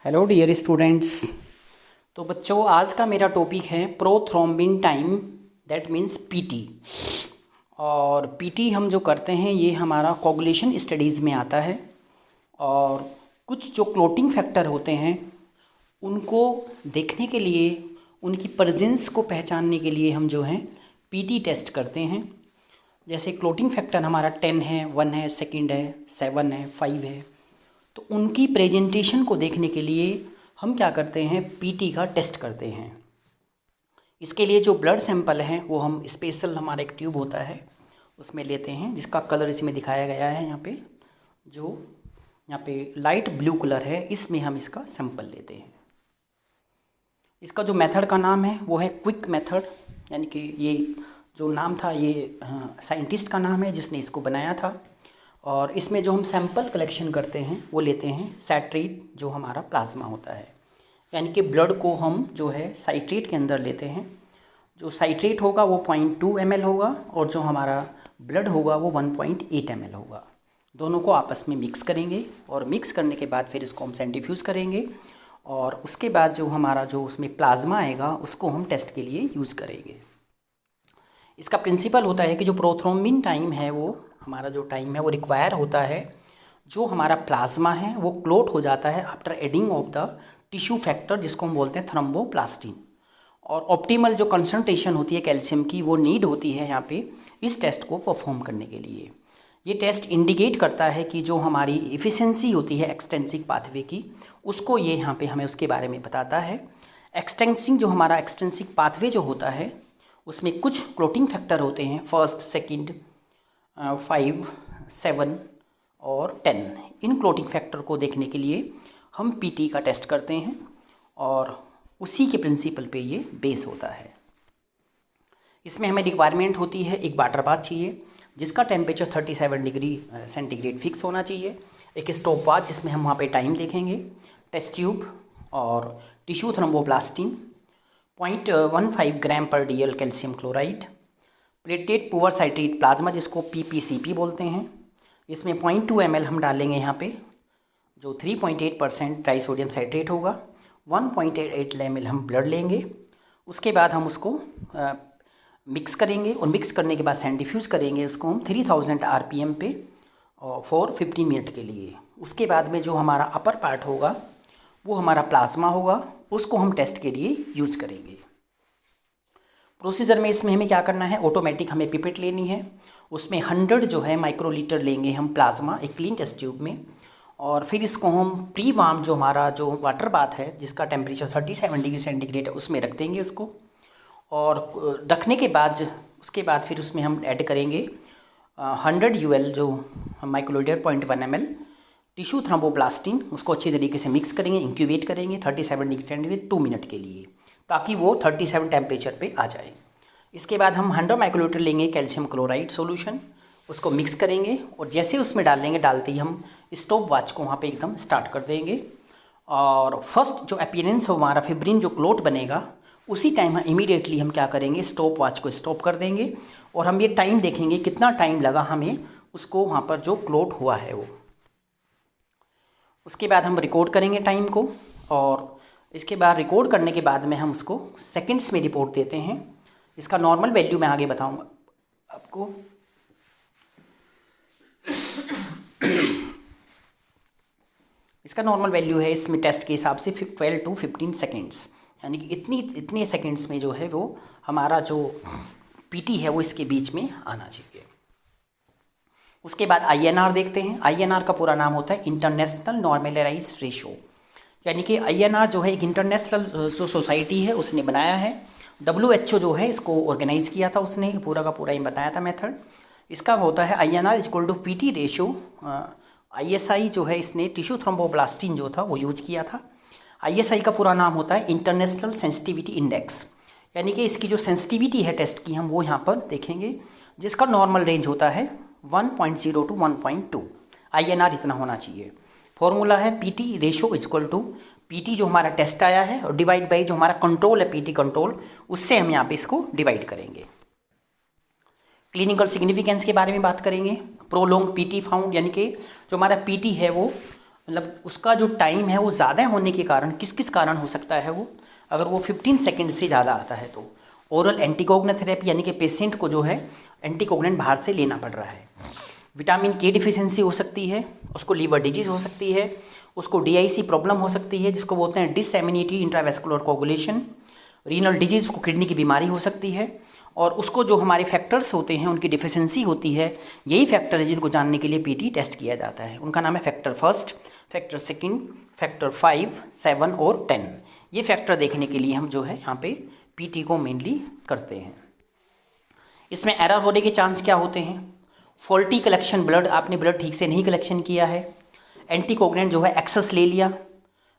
Hello dear students. तो बच्चों, आज का मेरा टॉपिक है prothrombin time, that means PT. और पीटी हम जो करते हैं ये हमारा कोगुलेशन स्टडीज़ में आता है। और कुछ जो क्लोटिंग फैक्टर होते हैं उनको देखने के लिए, उनकी प्रेजेंस को पहचानने के लिए हम जो हैं पीटी टेस्ट करते हैं। जैसे क्लोटिंग फैक्टर हमारा 10 है, 1 है, सेकंड है, 7 है, 5 है। तो उनकी प्रेजेंटेशन को देखने के लिए हम क्या करते हैं, पीटी का टेस्ट करते हैं। इसके लिए जो ब्लड सैंपल हैं वो हम स्पेशल, हमारा एक ट्यूब होता है उसमें लेते हैं, जिसका कलर इसमें दिखाया गया है यहाँ पे, जो यहाँ पे लाइट ब्लू कलर है, इसमें हम इसका सैंपल लेते हैं। इसका जो मेथड का नाम है वो है क्विक मेथड, यानी कि ये जो नाम था ये साइंटिस्ट का नाम है जिसने इसको बनाया था। और इसमें जो हम सैंपल कलेक्शन करते हैं वो लेते हैं सैट्रेट, जो हमारा प्लाज्मा होता है, यानी कि ब्लड को हम जो है साइट्रेट के अंदर लेते हैं। जो साइट्रेट होगा वो 0.2 ml होगा और जो हमारा ब्लड होगा वो 1.8 ml होगा। दोनों को आपस में मिक्स करेंगे और मिक्स करने के बाद फिर इसको हम सेंट्रीफ्यूज करेंगे और उसके बाद जो हमारा जो उसमें प्लाज्मा आएगा उसको हम टेस्ट के लिए यूज़ करेंगे। इसका प्रिंसिपल होता है कि जो प्रोथ्रोम्बिन टाइम है, वो हमारा जो टाइम है वो रिक्वायर होता है, जो हमारा प्लाज्मा है वो क्लोट हो जाता है after adding of the tissue factor, जिसको हम बोलते हैं थ्रोम्बोप्लास्टिन। और ऑप्टिमल जो कंसंट्रेशन होती है कैल्शियम की वो नीड होती है यहाँ पे इस टेस्ट को परफॉर्म करने के लिए। ये टेस्ट इंडिकेट करता है कि जो हमारी इफ़िशेंसी होती है एक्सटेंसिव पाथवे की, उसको ये यहाँ पे हमें उसके बारे में बताता है। जो हमारा एक्सटेंसिव पाथवे जो होता है उसमें कुछ क्लोटिंग फैक्टर होते हैं, फर्स्ट, सेकंड, 5, 7 और 10। इन क्लोटिंग फैक्टर को देखने के लिए हम पीटी का टेस्ट करते हैं और उसी के प्रिंसिपल पे ये बेस होता है। इसमें हमें रिक्वायरमेंट होती है, एक वाटर बाथ चाहिए जिसका टेम्परेचर 37 डिग्री सेंटीग्रेड फिक्स होना चाहिए, एक स्टॉप वॉच जिसमें हम वहाँ पे टाइम देखेंगे, टेस्ट ट्यूब और टिश्यू थ्रोम्बोप्लास्टिन, 0.15 ग्राम पर DL calcium chloride, plated poor citrate plasma जिसको PPCP बोलते हैं। इसमें 0.2 ml हम डालेंगे यहाँ पे, जो 3.8% ट्राई सोडियम साइट्रेट होगा। 1.88 ml हम ब्लड लेंगे, उसके बाद हम उसको मिक्स करेंगे और मिक्स करने के बाद सेंट्रीफ्यूज करेंगे उसको हम 3000 RPM पे फॉर 15 मिनट के लिए। उसके बाद में जो हमारा अपर पार्ट होगा वो हमारा प्लाज्मा होगा, उसको हम टेस्ट के लिए यूज़ करेंगे। प्रोसीजर में इसमें हमें क्या करना है, ऑटोमेटिक हमें पिपेट लेनी है, उसमें 100 जो है माइक्रोलीटर लेंगे हम प्लाज्मा एक क्लीन टेस्ट ट्यूब में। और फिर इसको हम प्री वार्म जो हमारा जो वाटर बाथ है जिसका टेम्परेचर 37 डिग्री सेंटीग्रेड है उसमें रख देंगे उसको। और रखने के बाद उसके बाद फिर उसमें हम ऐड करेंगे 100 UL जो माइक्रोलीटर 0.1 ml टिश्यू थ्रोम्बोप्लास्टिन, उसको अच्छी तरीके से मिक्स करेंगे, इंक्यूबेट करेंगे 37 डिग्री सेंटीग्रेड 2 मिनट के लिए, ताकि वो 37 टेम्परेचर पे आ जाए। इसके बाद हम 100 माइक्रोलीटर लेंगे कैल्शियम क्लोराइड सॉल्यूशन, उसको मिक्स करेंगे और जैसे उसमें डालेंगे, डालते ही हम स्टॉप वॉच को वहाँ पे एकदम स्टार्ट कर देंगे। और फर्स्ट जो अपीयरेंस हो हमारा फिब्रिन जो क्लोट बनेगा, उसी टाइम इमीडिएटली हम क्या करेंगे, स्टॉप वॉच को स्टॉप कर देंगे और हम ये टाइम देखेंगे कितना टाइम लगा हमें उसको वहाँ पर जो क्लोट हुआ है वो। उसके बाद हम रिकॉर्ड करेंगे टाइम को और इसके बाद रिकॉर्ड करने के बाद में हम उसको सेकंड्स में रिपोर्ट देते हैं। इसका नॉर्मल वैल्यू मैं आगे बताऊंगा आपको। इसका नॉर्मल वैल्यू है इसमें टेस्ट के हिसाब से 12 to 15 सेकेंड्स, यानी कि इतने सेकेंड्स में जो है वो हमारा जो पीटी है वो इसके बीच में आना चाहिए। उसके बाद INR देखते हैं। INR का पूरा नाम होता है इंटरनेशनल नॉर्मलाइज्ड रेशो, यानी कि INR जो है एक इंटरनेशनल जो सोसाइटी है उसने बनाया है। WHO जो है इसको ऑर्गेनाइज़ किया था उसने, पूरा का पूरा ही बताया था मेथड। इसका होता है INR equal to PT ratio. ISI जो है इसने टिश्यू थ्रोम्बोप्लास्टिन जो था वो यूज किया था। ISI का पूरा नाम होता है इंटरनेशनल सेंसिटिविटी इंडेक्स, यानी कि इसकी जो सेंसिटिविटी है टेस्ट की हम वो यहाँ पर देखेंगे, जिसका नॉर्मल रेंज होता है 1.0 to 1.2। INR इतना होना चाहिए। फॉर्मूला है PT ratio equal to PT जो हमारा टेस्ट आया है और डिवाइड बाई जो हमारा कंट्रोल है PT कंट्रोल, उससे हम यहाँ पे इसको डिवाइड करेंगे। क्लिनिकल सिग्निफिकेंस के बारे में बात करेंगे। प्रोलोंग PT फाउंड, यानी कि जो हमारा PT है वो मतलब उसका जो टाइम है वो ज़्यादा होने के कारण किस किस कारण हो सकता है वो, अगर वो 15 सेकंड से ज़्यादा आता है तो ओरल एंटीकोगुलेंट थेरेपी, यानी कि पेशेंट को जो है एंटीकोगुलेंट बाहर से लेना पड़ रहा है। विटामिन के डिफिशिएंसी हो सकती है, उसको लीवर डिजीज़ हो सकती है, उसको डीआईसी प्रॉब्लम हो सकती है जिसको बोलते हैं डिसएमिनेटेड इंट्रावेस्कुलर कोगुलेशन, रीनल डिजीज़, को किडनी की बीमारी हो सकती है, और उसको जो हमारे फैक्टर्स होते हैं उनकी डिफिशिएंसी होती है। यही फैक्टर है जिनको जानने के लिए पीटी टेस्ट किया जाता है। उनका नाम है factor first, factor second, factor 5, 7 और 10। ये फैक्टर देखने के लिए हम जो है यहाँ पे पीटी को मेनली करते हैं। इसमें एरर होने के चांस क्या होते हैं? फॉल्टी कलेक्शन ब्लड, आपने ब्लड ठीक से नहीं कलेक्शन किया है, एंटीकोगुलेंट जो है एक्सेस ले लिया,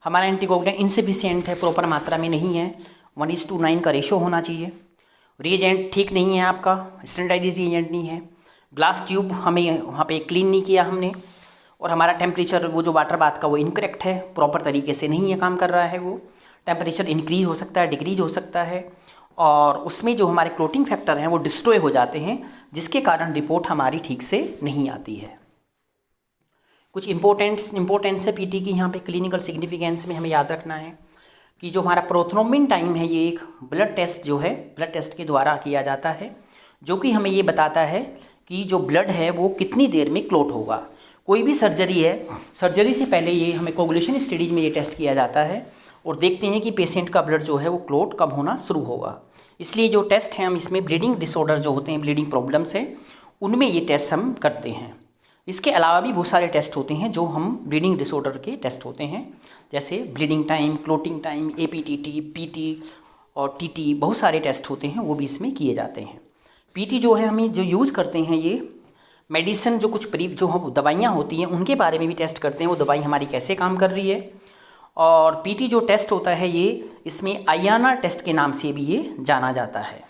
हमारा एंटीकोगुलेंट इनसफिशिएंट है, प्रॉपर मात्रा में नहीं है, 1:9 का रेशो होना चाहिए, रिएजेंट ठीक नहीं है आपका, स्टैंडर्डाइज्ड रिएजेंट नहीं है, ग्लास ट्यूब हमें वहाँ पे क्लीन नहीं किया हमने, और हमारा टेम्परेचर वो जो वाटर बाथ का वो इनकरेक्ट है, प्रॉपर तरीके से नहीं है काम कर रहा है, वो टेम्परेचर इंक्रीज हो सकता है, डिक्रीज हो सकता है, और उसमें जो हमारे क्लोटिंग फैक्टर हैं वो डिस्ट्रॉय हो जाते हैं, जिसके कारण रिपोर्ट हमारी ठीक से नहीं आती है। कुछ इंपॉर्टेंस है पीटी की यहाँ पे क्लिनिकल सिग्निफिकेंस में हमें याद रखना है कि जो हमारा प्रोथ्रोम्बिन टाइम है ये एक ब्लड टेस्ट जो है ब्लड टेस्ट के द्वारा किया जाता है, जो कि हमें ये बताता है कि जो ब्लड है वो कितनी देर में क्लोट होगा। कोई भी सर्जरी है, सर्जरी से पहले ये हमें कोगुलेशन स्टडीज में ये टेस्ट किया जाता है और देखते हैं कि पेशेंट का ब्लड जो है वो क्लोट कब होना शुरू होगा। इसलिए जो टेस्ट हैं हम इसमें ब्लीडिंग डिसऑर्डर जो होते हैं, ब्लीडिंग प्रॉब्लम्स है, उनमें ये टेस्ट हम करते हैं। इसके अलावा भी बहुत सारे टेस्ट होते हैं जो हम ब्लीडिंग डिसऑर्डर के टेस्ट होते हैं, जैसे bleeding time, clotting time, APTT, PT और टीटी, बहुत सारे टेस्ट होते हैं, वो भी इसमें किए जाते हैं। पीटी जो है हमें जो यूज़ करते हैं ये मेडिसिन, जो कुछ जो हम दवाइयाँ होती हैं उनके बारे में भी टेस्ट करते हैं, वो दवाई हमारी कैसे काम कर रही है। और पीटी जो टेस्ट होता है ये इसमें आयाना टेस्ट के नाम से भी ये जाना जाता है।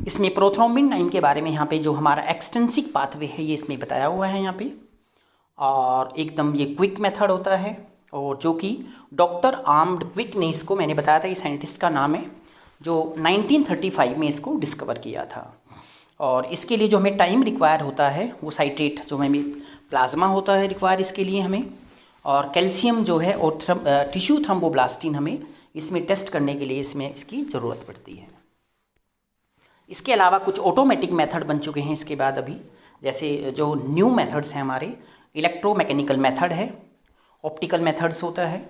इसमें प्रोथ्रोम्बिन टाइम के बारे में यहाँ पे जो हमारा एक्सटेंसिव पाथवे है ये इसमें बताया हुआ है यहाँ पे, और एकदम ये क्विक मेथड होता है, और जो कि डॉक्टर आर्म्ड क्विक ने इसको, मैंने बताया था, ये साइंटिस्ट का नाम है जो 1935 में इसको डिस्कवर किया था। और इसके लिए जो हमें टाइम रिक्वायर होता है वो साइट्रेट जो हमें प्लाज्मा होता है रिक्वायर इसके लिए हमें, और कैल्शियम जो है और टिश्यू थ्रोम्बोब्लास्टिन हमें इसमें टेस्ट करने के लिए इसमें इसकी ज़रूरत पड़ती है। इसके अलावा कुछ ऑटोमेटिक मेथड बन चुके हैं इसके बाद अभी, जैसे जो न्यू मेथड्स हैं हमारे, इलेक्ट्रोमैकेनिकल मेथड है, ऑप्टिकल मेथड्स होता है।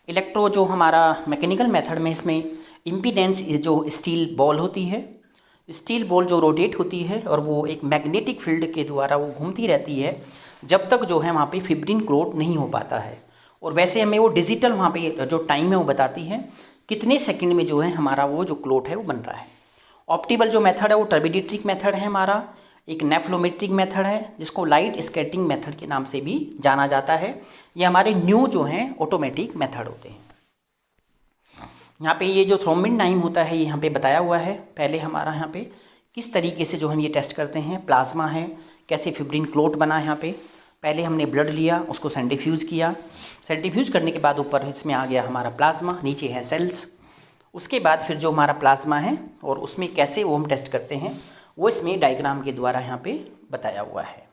इलेक्ट्रो जो हमारा मैकेनिकल मेथड में इसमें इम्पीडेंस जो स्टील बॉल होती है, स्टील बॉल जो रोटेट होती है और वो एक मैग्नेटिक फील्ड के द्वारा वो घूमती रहती है जब तक जो है वहाँ पे फिब्रिन क्लोट नहीं हो पाता है। और वैसे हमें वो डिजिटल वहाँ पे जो टाइम है वो बताती है कितने सेकंड में जो है हमारा वो जो क्लोट है वो बन रहा है। ऑप्टिकल जो मेथड है वो टर्बिडिट्रिक मेथड है हमारा, एक नेफ्लोमेट्रिक मेथड है जिसको लाइट स्कैटरिंग मेथड के नाम से भी जाना जाता है। ये हमारे न्यू जो हैं ऑटोमेटिक मेथड होते हैं। यहाँ पे ये जो थ्रोम्बिन टाइम होता है ये यहाँ पे बताया हुआ है। पहले हमारा यहाँ पे किस तरीके से जो हम ये टेस्ट करते हैं, प्लाज्मा है, कैसे फिब्रिन क्लोट बना है। यहाँ पे पहले हमने ब्लड लिया, उसको सेंट्रीफ्यूज किया, सेंट्रीफ्यूज करने के बाद ऊपर इसमें आ गया हमारा प्लाज्मा, नीचे है सेल्स। उसके बाद फिर जो हमारा प्लाज्मा है और उसमें कैसे वो हम टेस्ट करते हैं वो इसमें डायग्राम के द्वारा यहाँ पे बताया हुआ है।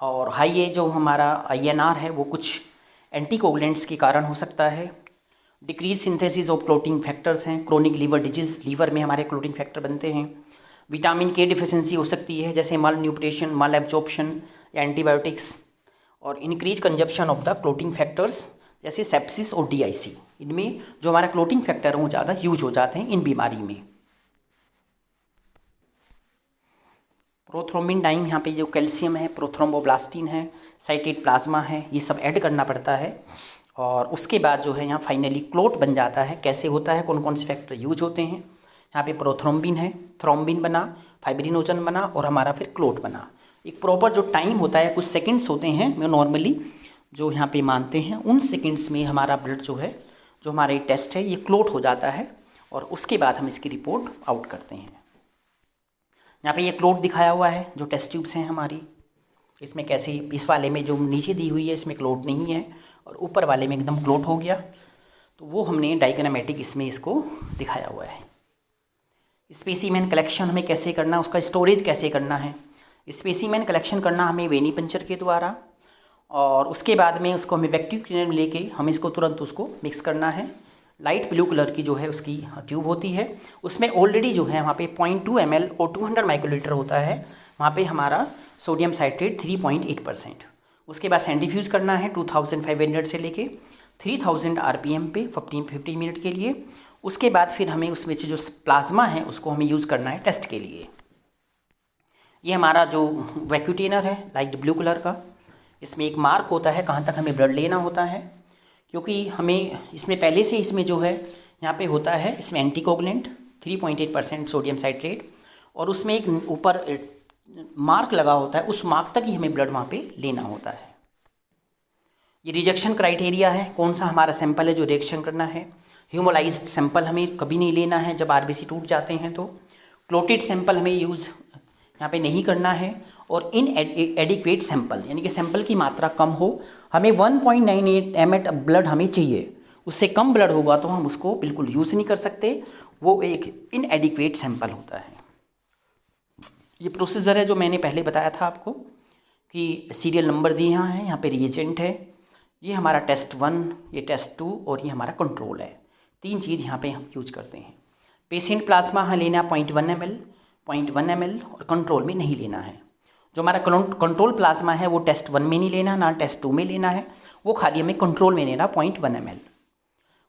और हाई ये जो हमारा INR है वो कुछ एंटीकोगुलेंट्स के कारण हो सकता है। Decrease synthesis of clotting factors हैं, क्रोनिक लीवर डिजीज़, लीवर में हमारे क्लोटिंग फैक्टर बनते हैं। विटामिन के डिफिशिएंसी हो सकती है जैसे माल न्यूट्रिशन, माल एब्जॉर्प्शन या एंटीबायोटिक्स। और increase consumption of the clotting factors जैसे सेप्सिस और DIC, इनमें जो हमारा क्लोटिंग फैक्टर है वो ज़्यादा यूज हो जाते हैं इन बीमारी में। प्रोथ्रोम्बिन टाइम यहाँ पे जो कैल्शियम है, प्रोथ्रोम्बोब्लास्टिन है, साइटेट प्लाज्मा है, ये सब ऐड करना पड़ता है। और उसके बाद जो है यहाँ फाइनली क्लोट बन जाता है। कैसे होता है, कौन कौन से फैक्टर यूज होते हैं। यहाँ पे प्रोथ्रोम्बिन है, थ्रोम्बिन बना, फाइब्रिनोजन बना और हमारा फिर क्लोट बना। एक प्रॉपर जो टाइम होता है, कुछ सेकंड्स होते हैं, मैं नॉर्मली जो यहाँ पे मानते हैं उन सेकंड्स में हमारा ब्लड जो है, जो हमारा ये टेस्ट है ये क्लोट हो जाता है और उसके बाद हम इसकी रिपोर्ट आउट करते हैं। यहाँ पे ये क्लोट दिखाया हुआ है, जो टेस्ट ट्यूब्स हैं हमारी, इसमें कैसे, इस वाले में जो नीचे दी हुई है इसमें क्लोट नहीं है और ऊपर वाले में एकदम क्लोट हो गया, तो वो हमने डायग्रामेटिक इसमें इसको दिखाया हुआ है। स्पेसिमेन कलेक्शन हमें कैसे करना, उसका स्टोरेज कैसे करना है, स्पेसिमेन कलेक्शन करना हमें वेनी पंचर के द्वारा, और उसके बाद में उसको हमें वैक्यूम क्लीनर में लेके हमें इसको तुरंत उसको मिक्स करना है। लाइट ब्लू कलर की जो है उसकी ट्यूब होती है, उसमें ऑलरेडी जो है वहाँ पे 0.2 ml और 200 माइक्रोलीटर होता है, वहाँ पे हमारा सोडियम साइट्रेट 3.8%। उसके बाद सेंट्रीफ्यूज करना है 2500 से लेके 3000 RPM पे 50 मिनट के लिए। उसके बाद फिर हमें उसमें से जो प्लाज्मा है उसको हमें यूज़ करना है टेस्ट के लिए। ये हमारा जो वैक्यूटेनर है लाइट ब्लू कलर का, इसमें एक मार्क होता है कहाँ तक हमें ब्लड लेना होता है, क्योंकि हमें इसमें पहले से इसमें जो है यहाँ पे होता है इसमें एंटीकोगुलेंट 3.8% सोडियम साइट्रेट, और उसमें एक ऊपर मार्क लगा होता है, उस मार्क तक ही हमें ब्लड वहाँ पे लेना होता है। ये रिजेक्शन क्राइटेरिया है, कौन सा हमारा सैंपल है जो रिजेक्शन करना है। ह्यूमोलाइज्ड सैंपल हमें कभी नहीं लेना है जब RBC टूट जाते हैं, तो क्लोटेड सैंपल हमें यूज़ यहाँ पे नहीं करना है, और इन एडिक्वेट सैंपल यानी कि सैंपल की मात्रा कम हो, हमें 1.98 ml ब्लड हमें चाहिए, उससे कम ब्लड होगा तो हम उसको बिल्कुल यूज़ नहीं कर सकते, वो एक इन एडिक्वेट सैंपल होता है। ये प्रोसीजर है जो मैंने पहले बताया था आपको कि सीरियल नंबर दिए यहाँ पे रिएजेंट है, ये हमारा टेस्ट 1, ये टेस्ट 2 और ये हमारा कंट्रोल है। 3 चीज़ यहाँ पे हम यूज करते हैं। पेशेंट प्लाज्मा हाँ लेना 0.1 ml और कंट्रोल में नहीं लेना है। जो हमारा कंट्रोल प्लाज्मा है वो टेस्ट 1 में नहीं लेना, ना टेस्ट 2 में लेना है, वो खाली हमें कंट्रोल में लेना 0.1 ml।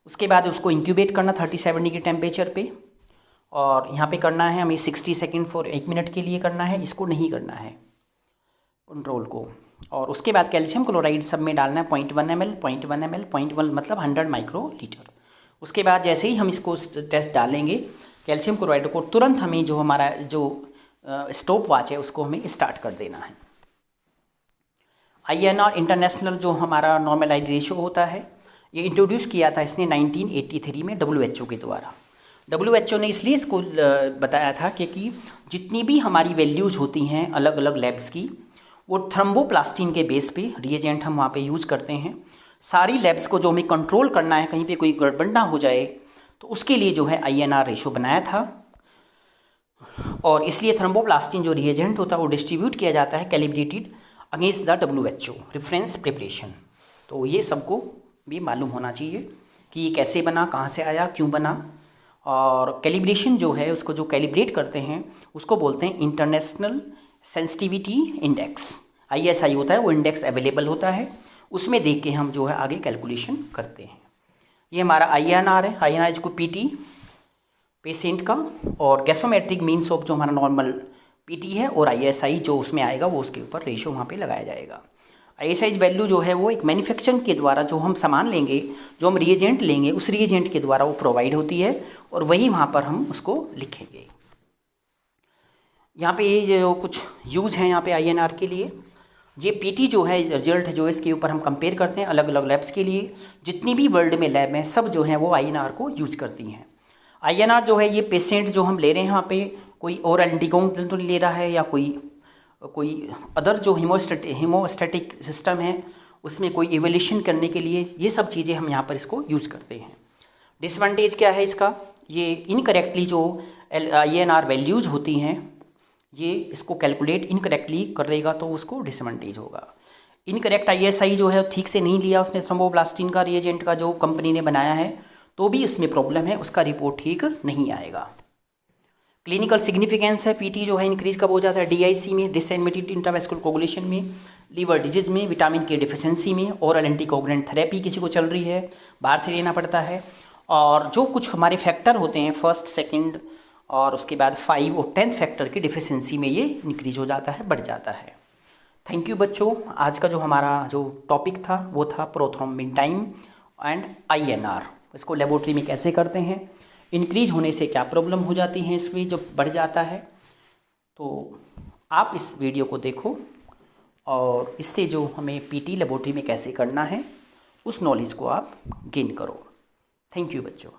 उसके बाद उसको इंक्यूबेट करना 37 डिग्री टेम्परेचर पे, और यहाँ पे करना है हमें 60 सेकेंड फॉर 1 मिनट के लिए करना है, इसको नहीं करना है कंट्रोल को। और उसके बाद कैल्शियम क्लोराइड सब में डालना है 0.1 ml 0.1 मतलब 100 माइक्रोलीटर। उसके बाद जैसे ही हम इसको टेस्ट डालेंगे कैल्शियम क्लोराइड को, तुरंत हमें जो हमारा जो स्टॉप वॉच है उसको हमें स्टार्ट कर देना है। INR इंटरनेशनल जो हमारा नॉर्मलाइज्ड रेशियो होता है, ये इंट्रोड्यूस किया था इसने 1983 में WHO के द्वारा। WHO ने इसलिए इसको बताया था क्योंकि जितनी भी हमारी वैल्यूज़ होती हैं अलग अलग लैब्स की, वो थ्रोम्बोप्लास्टिन के बेस पे रिएजेंट हम वहाँ पे यूज़ करते हैं। सारी लैब्स को जो हमें कंट्रोल करना है, कहीं पे कोई गड़बड़ ना हो जाए, तो उसके लिए जो है INR रेशो बनाया था, और इसलिए थ्रोम्बोप्लास्टिन जो रिएजेंट होता है वो डिस्ट्रीब्यूट किया जाता है calibrated against the WHO reference preparation. तो ये सबको भी मालूम होना चाहिए कि ये कैसे बना, कहाँ से आया, क्यों बना। और कैलिब्रेशन जो है उसको जो कैलिब्रेट करते हैं उसको बोलते हैं इंटरनेशनल सेंसिटिविटी इंडेक्स, ISI होता है, वो इंडेक्स अवेलेबल होता है, उसमें देख के हम जो है आगे कैलकुलेशन करते हैं। ये हमारा INR है, INR इसको PT पेशेंट का, और गैसोमेट्रिक मीन्स ऑफ जो हमारा नॉर्मल PT है, और ISI जो उसमें आएगा वो उसके ऊपर रेशो वहाँ पे लगाया जाएगा। ISI वैल्यू जो है वो एक मैन्युफैक्चरिंग के द्वारा जो हम सामान लेंगे, जो हम रिएजेंट लेंगे, उस रिएजेंट के द्वारा वो प्रोवाइड होती है, और वही वहाँ पर हम उसको लिखेंगे। यहाँ पे ये जो कुछ यूज़ हैं यहाँ पे INR के लिए, ये PT जो है रिजल्ट जो इसके ऊपर हम कंपेयर करते हैं अलग अलग लैब्स के लिए। जितनी भी वर्ल्ड में लैब हैं सब जो हैं वो INR को यूज़ करती हैं। INR जो है ये पेशेंट जो हम ले रहे हैं यहाँ पे कोई और एंटीकोगुलेंट तो नहीं ले रहा है, या कोई अदर जो हीमोस्टैटिक सिस्टम है उसमें कोई इवोल्यूशन करने के लिए, ये सब चीज़ें हम यहाँ पर इसको यूज़ करते हैं। डिसएडवांटेज क्या है इसका, ये इनकरेक्टली जो INR वैल्यूज़ होती हैं ये इसको कैलकुलेट इनकरेक्टली करेगा तो उसको डिसएडवांटेज होगा। इनकरेक्ट ISI जो है ठीक से नहीं लिया उसने थ्रोम्बोप्लास्टिन का रिएजेंट का जो कंपनी ने बनाया है, तो भी इसमें प्रॉब्लम है, उसका रिपोर्ट ठीक नहीं आएगा। क्लिनिकल सिग्निफिकेंस है PT जो है इंक्रीज कब हो जाता है, DIC में, डिसएमिनेटेड इंट्रावेस्कुलर कोगुलेशन में, लीवर डिजीज में, विटामिन के डिफिशेंसी में, ओरल एंटीकोगुलेंट थेरेपी किसी को चल रही है बाहर से लेना पड़ता है, और जो कुछ हमारे फैक्टर होते हैं 1st, 2nd और उसके बाद 5 और 10th फैक्टर की डिफिशेंसी में ये इंक्रीज हो जाता है, बढ़ जाता है। थैंक यू बच्चों। आज का जो हमारा जो टॉपिक था वो था प्रोथ्रोम्बिन टाइम एंड INR। इसको लेबोरेटरी में कैसे करते हैं, इंक्रीज होने से क्या प्रॉब्लम हो जाती है इसमें जब बढ़ जाता है। तो आप इस वीडियो को देखो और इससे जो हमें PT लेबोरेटरी में कैसे करना है उस नॉलेज को आप गेन करो। थैंक यू बच्चों।